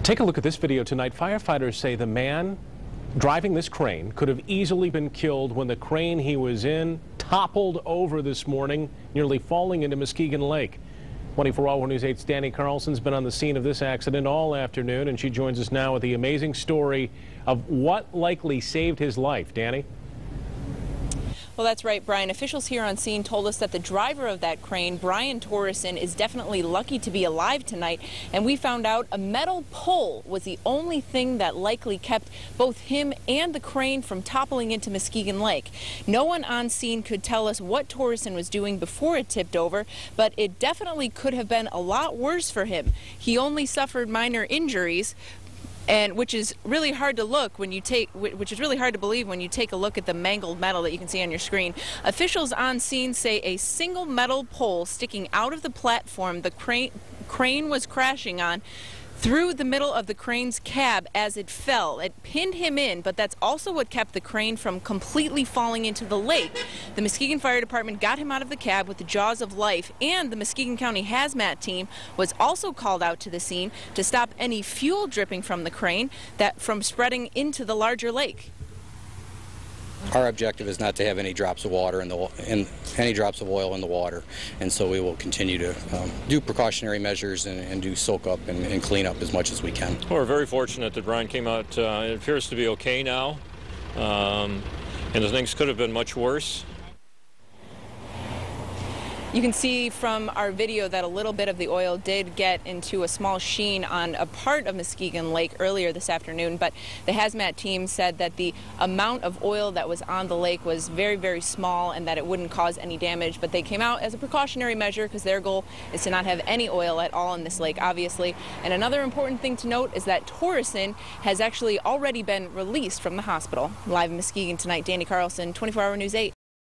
Take a look at this video tonight. Firefighters say the man driving this crane could have easily been killed when the crane he was in toppled over this morning, nearly falling into Muskegon Lake. 24-hour News 8's Danny Carlson's been on the scene of this accident all afternoon, and she joins us now with the amazing story of what likely saved his life. Danny? Well, that's right, Brian. Officials here on scene told us that the driver of that crane, Brian Torresen, is definitely lucky to be alive tonight. And we found out a metal pole was the only thing that likely kept both him and the crane from toppling into Muskegon Lake. No one on scene could tell us what Torresen was doing before it tipped over, but it definitely could have been a lot worse for him. He only suffered minor injuries, and which is really hard to believe when you take a look at the mangled metal that you can see on your screen. Officials on scene say a single metal pole sticking out of the platform the crane was crashing on through the middle of the crane's cab as it fell. It pinned him in, but that's also what kept the crane from completely falling into the lake. The Muskegon Fire Department got him out of the cab with the jaws of life, and the Muskegon County hazmat team was also called out to the scene to stop any fuel dripping from the crane from spreading into the larger lake. Our objective is not to have any drops of water any drops of oil in the water, and so we will continue to do precautionary measures and do soak up and clean up as much as we can. We're very fortunate that Brian came out. It appears to be okay now, and things could have been much worse. You can see from our video that a little bit of the oil did get into a small sheen on a part of Muskegon Lake earlier this afternoon, but the hazmat team said that the amount of oil that was on the lake was very, very small and that it wouldn't cause any damage. But they came out as a precautionary measure because their goal is to not have any oil at all in this lake, obviously. And another important thing to note is that Torresen has actually already been released from the hospital. Live in Muskegon tonight, Danny Carlson, 24-hour News 8.